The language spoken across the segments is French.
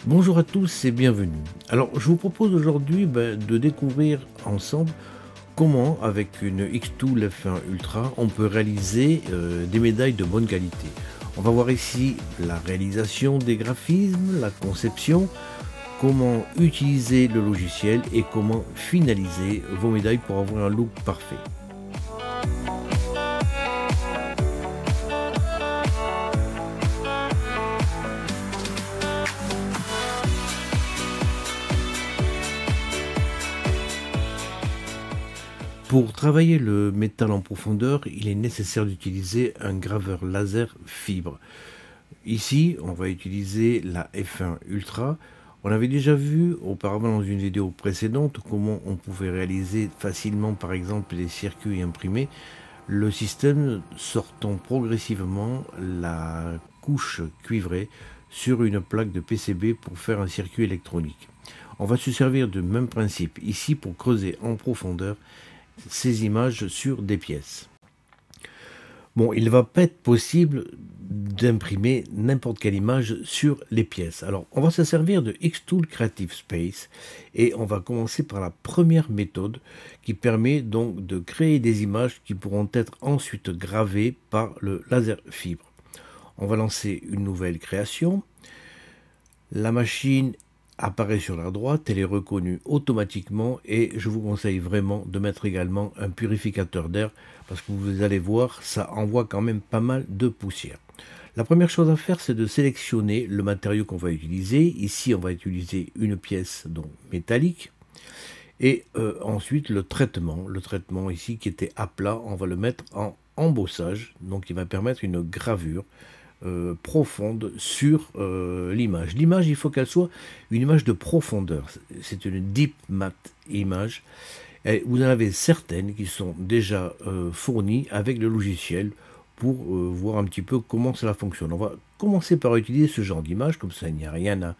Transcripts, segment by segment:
Bonjour à tous et bienvenue. Alors je vous propose aujourd'hui de découvrir ensemble comment avec une X-Tool F1 Ultra on peut réaliser des médailles de bonne qualité. On va voir ici la réalisation des graphismes, la conception, comment utiliser le logiciel et comment finaliser vos médailles pour avoir un look parfait. Pour travailler le métal en profondeur, il est nécessaire d'utiliser un graveur laser fibre. Ici, on va utiliser la F1 Ultra. On avait déjà vu auparavant dans une vidéo précédente comment on pouvait réaliser facilement par exemple des circuits imprimés, le système sortant progressivement la couche cuivrée sur une plaque de PCB pour faire un circuit électronique. On va se servir du même principe ici pour creuser en profondeur ces images sur des pièces. Bon, il ne va pas être possible d'imprimer n'importe quelle image sur les pièces. Alors, on va se servir de X-Tool Creative Space et on va commencer par la première méthode qui permet donc de créer des images qui pourront être ensuite gravées par le laser fibre. On va lancer une nouvelle création. La machine apparaît sur la droite, elle est reconnue automatiquement et je vous conseille vraiment de mettre également un purificateur d'air parce que vous allez voir, ça envoie quand même pas mal de poussière. La première chose à faire, c'est de sélectionner le matériau qu'on va utiliser. Ici, on va utiliser une pièce donc métallique et ensuite le traitement. Le traitement ici qui était à plat, on va le mettre en embossage, donc il va permettre une gravure profonde sur l'image. L'image, il faut qu'elle soit une image de profondeur. C'est une deep matte image. Et vous en avez certaines qui sont déjà fournies avec le logiciel pour voir un petit peu comment cela fonctionne. On va commencer par utiliser ce genre d'image, comme ça il n'y a rien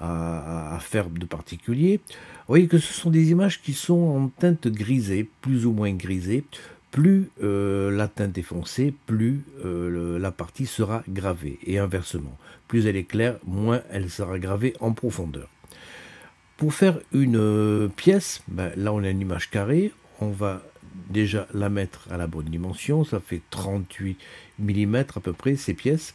à faire de particulier. Vous voyez que ce sont des images qui sont en teinte grisée, plus ou moins grisée. Plus la teinte est foncée, plus la partie sera gravée, et inversement. Plus elle est claire, moins elle sera gravée en profondeur. Pour faire une pièce, là on a une image carrée, on va déjà la mettre à la bonne dimension, ça fait 38 mm à peu près ces pièces.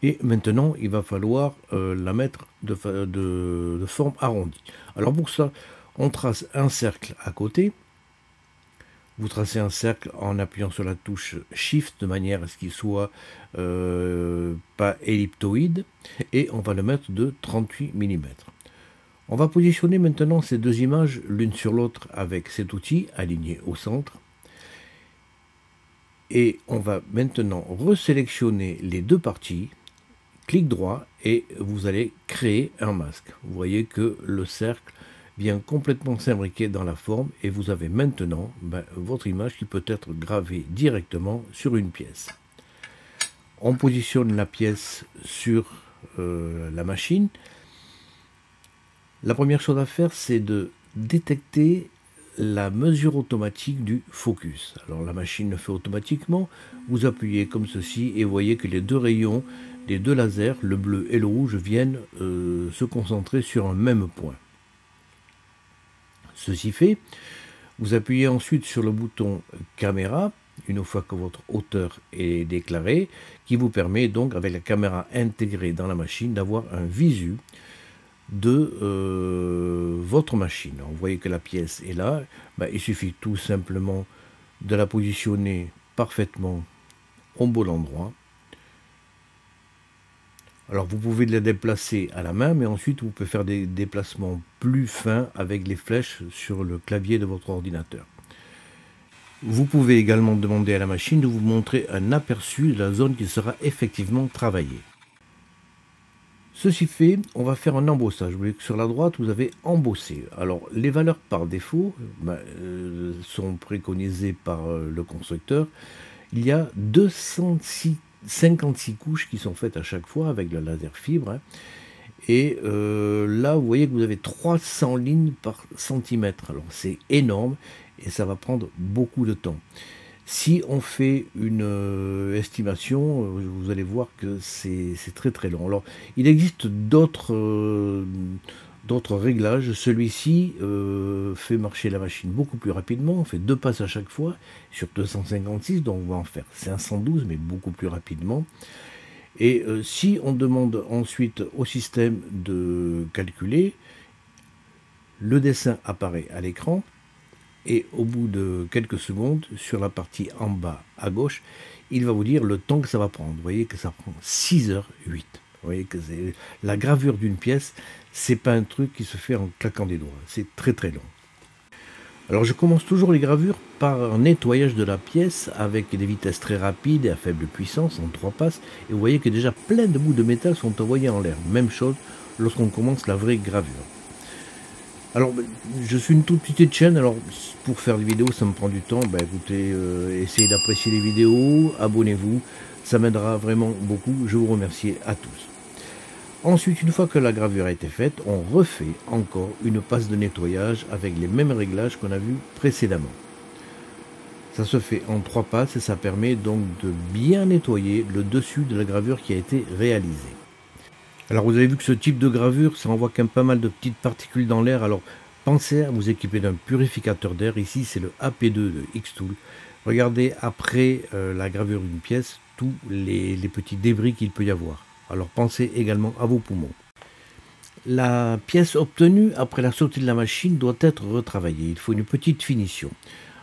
Et maintenant il va falloir la mettre de forme arrondie. Alors pour ça, on trace un cercle à côté. Vous tracez un cercle en appuyant sur la touche Shift de manière à ce qu'il soit pas elliptoïde et on va le mettre de 38 mm. On va positionner maintenant ces deux images l'une sur l'autre avec cet outil aligné au centre et on va maintenant resélectionner les deux parties, clic droit et vous allez créer un masque. Vous voyez que le cercle vient complètement s'imbriquer dans la forme et vous avez maintenant votre image qui peut être gravée directement sur une pièce. On positionne la pièce sur la machine. La première chose à faire, c'est de détecter la mesure automatique du focus. Alors la machine le fait automatiquement, vous appuyez comme ceci et vous voyez que les deux rayons des deux lasers, le bleu et le rouge, viennent se concentrer sur un même point. Ceci fait, vous appuyez ensuite sur le bouton caméra, une fois que votre hauteur est déclarée, qui vous permet donc, avec la caméra intégrée dans la machine, d'avoir un visu de votre machine. Alors, vous voyez que la pièce est là, il suffit tout simplement de la positionner parfaitement au bon endroit. Alors vous pouvez la déplacer à la main, mais ensuite vous pouvez faire des déplacements plus fins avec les flèches sur le clavier de votre ordinateur. Vous pouvez également demander à la machine de vous montrer un aperçu de la zone qui sera effectivement travaillée. Ceci fait, on va faire un embossage. Vous voyez que sur la droite, vous avez embossé. Alors les valeurs par défaut sont préconisées par le constructeur. Il y a 56 couches qui sont faites à chaque fois avec le laser fibre. Et là, vous voyez que vous avez 300 lignes par centimètre. Alors c'est énorme et ça va prendre beaucoup de temps. Si on fait une estimation, vous allez voir que c'est très très long. Alors, il existe d'autres réglages. Celui-ci fait marcher la machine beaucoup plus rapidement. On fait 2 passes à chaque fois sur 256, donc on va en faire 512, mais beaucoup plus rapidement. Et si on demande ensuite au système de calculer, le dessin apparaît à l'écran. Et au bout de quelques secondes, sur la partie en bas à gauche, il va vous dire le temps que ça va prendre. Vous voyez que ça prend 6h08. Vous voyez que la gravure d'une pièce, c'est pas un truc qui se fait en claquant des doigts. C'est très très long. Alors je commence toujours les gravures par un nettoyage de la pièce avec des vitesses très rapides et à faible puissance, en 3 passes. Et vous voyez que déjà plein de bouts de métal sont envoyés en l'air. Même chose lorsqu'on commence la vraie gravure. Alors, je suis une toute petite chaîne, alors pour faire des vidéos, ça me prend du temps. Écoutez, essayez d'apprécier les vidéos, abonnez-vous, ça m'aidera vraiment beaucoup. Je vous remercie à tous. Ensuite, une fois que la gravure a été faite, on refait encore une passe de nettoyage avec les mêmes réglages qu'on a vus précédemment. Ça se fait en 3 passes et ça permet donc de bien nettoyer le dessus de la gravure qui a été réalisée. Alors vous avez vu que ce type de gravure, ça envoie quand même pas mal de petites particules dans l'air. Alors pensez à vous équiper d'un purificateur d'air. Ici c'est le AP2 de Xtool. Regardez après la gravure d'une pièce tous les petits débris qu'il peut y avoir. Alors pensez également à vos poumons. La pièce obtenue après la sortie de la machine doit être retravaillée. Il faut une petite finition.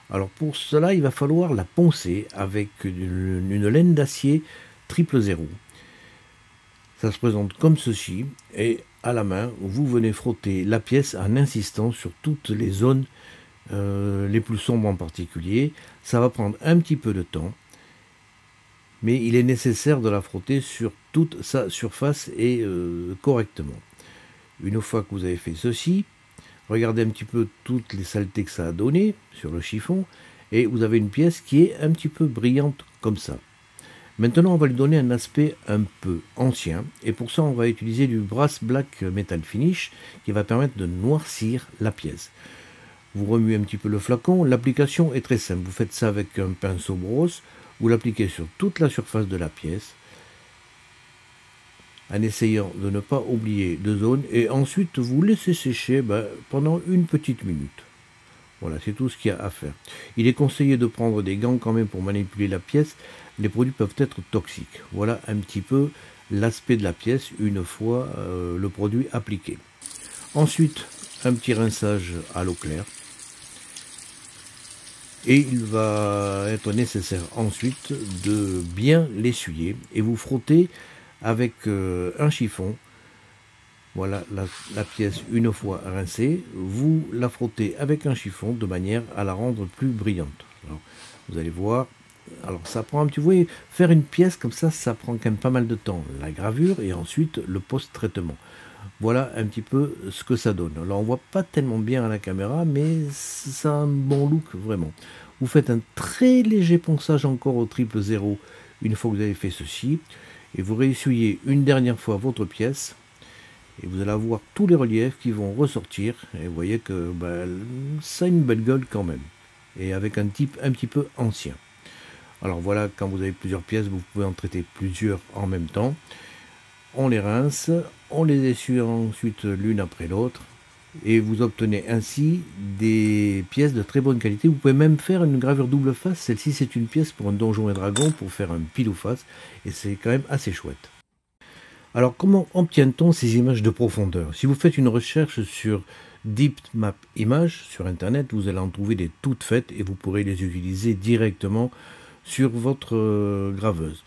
Alors pour cela il va falloir la poncer avec une laine d'acier 000. Ça se présente comme ceci, et à la main, vous venez frotter la pièce en insistant sur toutes les zones les plus sombres en particulier. Ça va prendre un petit peu de temps, mais il est nécessaire de la frotter sur toute sa surface et correctement. Une fois que vous avez fait ceci, regardez un petit peu toutes les saletés que ça a donné sur le chiffon, et vous avez une pièce qui est un petit peu brillante comme ça. Maintenant, on va lui donner un aspect un peu ancien, et pour ça, on va utiliser du Brass Black Metal Finish qui va permettre de noircir la pièce. Vous remuez un petit peu le flacon, l'application est très simple. Vous faites ça avec un pinceau brosse, vous l'appliquez sur toute la surface de la pièce, en essayant de ne pas oublier de zone, et ensuite vous laissez sécher pendant une petite minute. Voilà, c'est tout ce qu'il y a à faire. Il est conseillé de prendre des gants quand même pour manipuler la pièce. Les produits peuvent être toxiques. Voilà un petit peu l'aspect de la pièce une fois le produit appliqué. Ensuite, un petit rinçage à l'eau claire. Et il va être nécessaire ensuite de bien l'essuyer. Et vous frottez avec un chiffon. Voilà la pièce une fois rincée, vous la frottez avec un chiffon de manière à la rendre plus brillante. Alors, vous allez voir, alors ça prend un petit peu, vous voyez, faire une pièce comme ça prend quand même pas mal de temps. La gravure et ensuite le post-traitement. Voilà un petit peu ce que ça donne. Alors on voit pas tellement bien à la caméra, mais ça a un bon look vraiment. Vous faites un très léger ponçage encore au 000 une fois que vous avez fait ceci, et vous réessuyez une dernière fois votre pièce. Et vous allez avoir tous les reliefs qui vont ressortir. Et vous voyez que ça a une belle gueule quand même. Et avec un type un petit peu ancien. Alors voilà, quand vous avez plusieurs pièces, vous pouvez en traiter plusieurs en même temps. On les rince, on les essuie ensuite l'une après l'autre. Et vous obtenez ainsi des pièces de très bonne qualité. Vous pouvez même faire une gravure double face. Celle-ci, c'est une pièce pour un donjon et dragon, pour faire un pile ou face. Et c'est quand même assez chouette. Alors, comment obtient-on ces images de profondeur? Si vous faites une recherche sur Deep Map Images sur Internet, vous allez en trouver des toutes faites et vous pourrez les utiliser directement sur votre graveuse.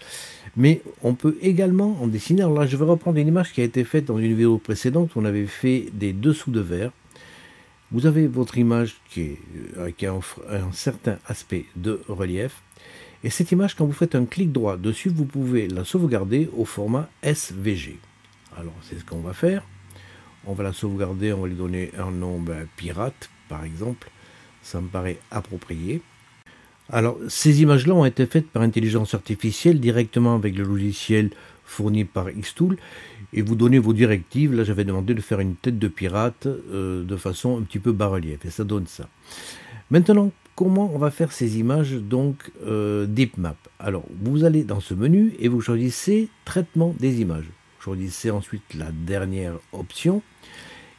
Mais on peut également en dessiner. Alors là, je vais reprendre une image qui a été faite dans une vidéo précédente. On avait fait des dessous de verre. Vous avez votre image qui offre un certain aspect de relief. Et cette image, quand vous faites un clic droit dessus, vous pouvez la sauvegarder au format SVG. Alors, c'est ce qu'on va faire. On va la sauvegarder, on va lui donner un nom pirate, par exemple. Ça me paraît approprié. Alors, ces images-là ont été faites par intelligence artificielle, directement avec le logiciel fourni par Xtool. Et vous donnez vos directives. Là, j'avais demandé de faire une tête de pirate de façon un petit peu bas-relief. Et ça donne ça. Maintenant, comment on va faire ces images donc DeepMap? Alors, vous allez dans ce menu et vous choisissez Traitement des images. Choisissez ensuite la dernière option.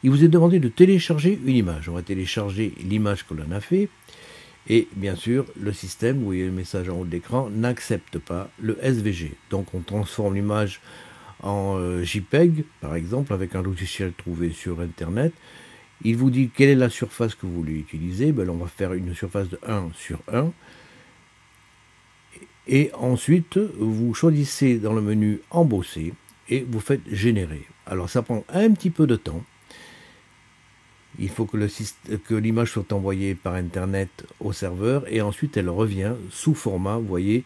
Il vous est demandé de télécharger une image. On va télécharger l'image que l'on a fait. Et bien sûr, le système, vous voyez le message en haut de l'écran, n'accepte pas le SVG. Donc on transforme l'image en JPEG, par exemple, avec un logiciel trouvé sur Internet. Il vous dit quelle est la surface que vous voulez utiliser. Ben, on va faire une surface de 1 sur 1. Et ensuite, vous choisissez dans le menu Embosser et vous faites Générer. Alors ça prend un petit peu de temps. Il faut que l'image soit envoyée par Internet au serveur et ensuite elle revient sous format, vous voyez,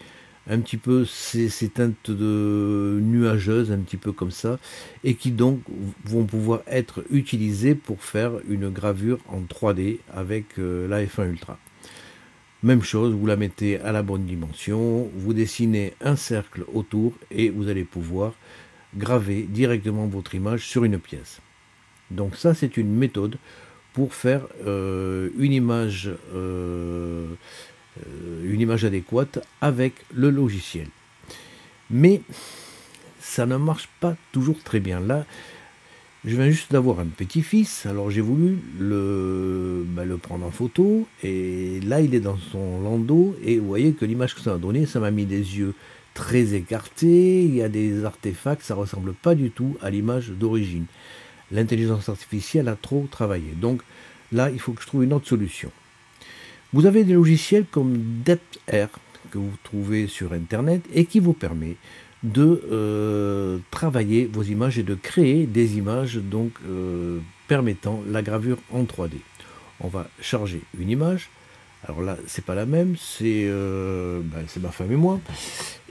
un petit peu ces teintes de nuageuses, un petit peu comme ça, et qui donc vont pouvoir être utilisées pour faire une gravure en 3D avec la F1 Ultra. Même chose, vous la mettez à la bonne dimension, vous dessinez un cercle autour et vous allez pouvoir graver directement votre image sur une pièce. Donc ça, c'est une méthode pour faire une image adéquate avec le logiciel. Mais ça ne marche pas toujours très bien. Là, je viens juste d'avoir un petit-fils, alors j'ai voulu le prendre en photo, et là, il est dans son landau, et vous voyez que l'image que ça m'a donné, ça m'a mis des yeux très écartés, il y a des artefacts, ça ne ressemble pas du tout à l'image d'origine. L'intelligence artificielle a trop travaillé. Donc là, il faut que je trouve une autre solution. Vous avez des logiciels comme DepthR que vous trouvez sur Internet et qui vous permet de travailler vos images et de créer des images donc permettant la gravure en 3D. On va charger une image. Alors là, c'est pas la même, c'est ma femme et moi.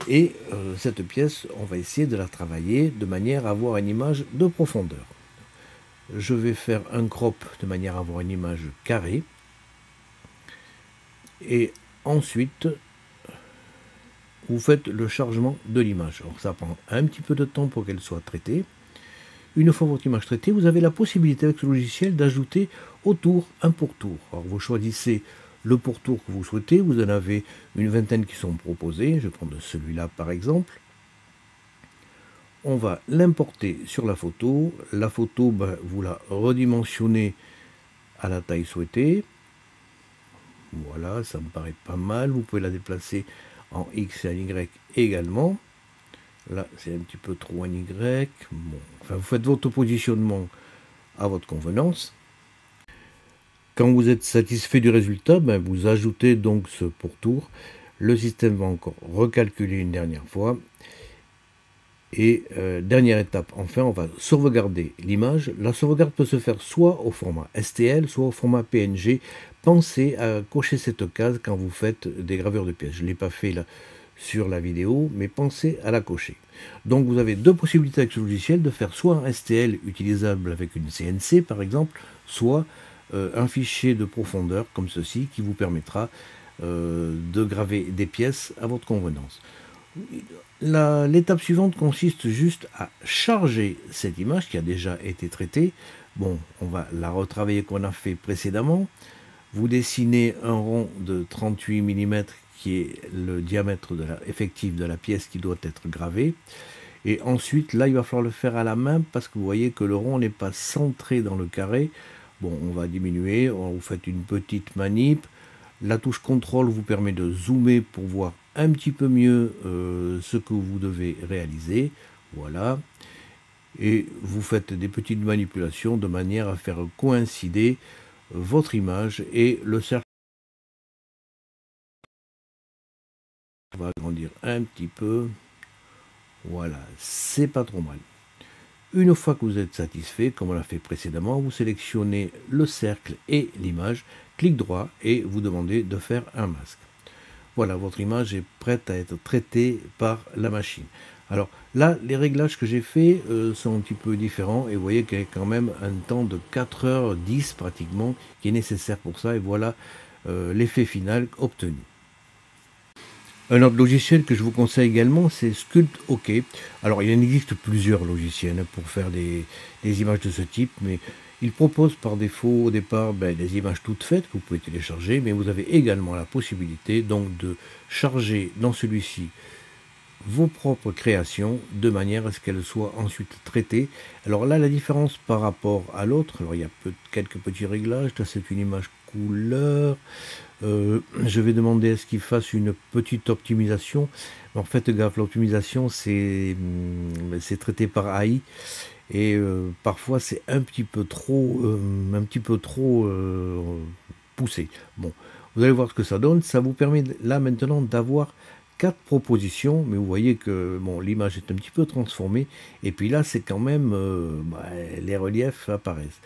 Et cette pièce, on va essayer de la travailler de manière à avoir une image de profondeur. Je vais faire un crop de manière à avoir une image carrée. Et ensuite, vous faites le chargement de l'image. Alors ça prend un petit peu de temps pour qu'elle soit traitée. Une fois votre image traitée, vous avez la possibilité avec ce logiciel d'ajouter autour un pourtour. Alors vous choisissez le pourtour que vous souhaitez. Vous en avez une vingtaine qui sont proposés. Je vais prendre celui-là par exemple. On va l'importer sur la photo. La photo, vous la redimensionnez à la taille souhaitée. Voilà, ça me paraît pas mal. Vous pouvez la déplacer en X et en Y également. Là, c'est un petit peu trop en Y. Bon, enfin, vous faites votre positionnement à votre convenance. Quand vous êtes satisfait du résultat, vous ajoutez donc ce pourtour. Le système va encore recalculer une dernière fois. Et dernière étape, enfin, on va sauvegarder l'image. La sauvegarde peut se faire soit au format STL, soit au format PNG. Pensez à cocher cette case quand vous faites des gravures de pièces. Je ne l'ai pas fait là sur la vidéo, mais pensez à la cocher. Donc vous avez deux possibilités avec ce logiciel, de faire soit un STL utilisable avec une CNC par exemple, soit un fichier de profondeur comme ceci qui vous permettra de graver des pièces à votre convenance. L'étape suivante consiste juste à charger cette image qui a déjà été traitée. Bon, on va la retravailler qu'on a fait précédemment. Vous dessinez un rond de 38 mm qui est le diamètre effectif de la pièce qui doit être gravée. Et ensuite, là, il va falloir le faire à la main parce que vous voyez que le rond n'est pas centré dans le carré. Bon, on va diminuer, vous faites une petite manip. La touche contrôle vous permet de zoomer pour voir un petit peu mieux ce que vous devez réaliser. Voilà. Et vous faites des petites manipulations de manière à faire coïncider votre image et le cercle. On va agrandir un petit peu. Voilà, c'est pas trop mal. Une fois que vous êtes satisfait, comme on l'a fait précédemment, vous sélectionnez le cercle et l'image, clic droit et vous demandez de faire un masque. Voilà, votre image est prête à être traitée par la machine. Alors là, les réglages que j'ai faits sont un petit peu différents et vous voyez qu'il y a quand même un temps de 4h10 pratiquement qui est nécessaire pour ça et voilà l'effet final obtenu. Un autre logiciel que je vous conseille également, c'est Sculpt OK. Alors, il en existe plusieurs logiciels pour faire des images de ce type, mais Il propose par défaut au départ des images toutes faites que vous pouvez télécharger, mais vous avez également la possibilité donc de charger dans celui-ci vos propres créations de manière à ce qu'elles soient ensuite traitées. Alors là, la différence par rapport à l'autre, alors il y a quelques petits réglages. Là, c'est une image couleur. Je vais demander à ce qu'il fasse une petite optimisation. En fait, gaffe, l'optimisation, c'est traité par AI et parfois c'est un petit peu trop poussé. Bon, vous allez voir ce que ça donne. Ça vous permet là maintenant d'avoir 4 propositions, mais vous voyez que bon, l'image est un petit peu transformée, et puis là c'est quand même les reliefs apparaissent.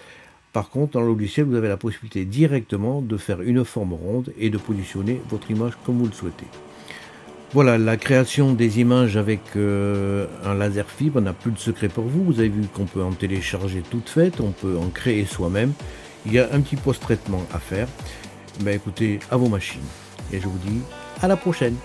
Par contre, dans le logiciel, vous avez la possibilité directement de faire une forme ronde et de positionner votre image comme vous le souhaitez. Voilà, la création des images avec un laser fibre n'a plus de secret pour vous. Vous avez vu qu'on peut en télécharger toutes faites, on peut en créer soi-même. Il y a un petit post-traitement à faire. Ben écoutez, à vos machines. Et je vous dis à la prochaine.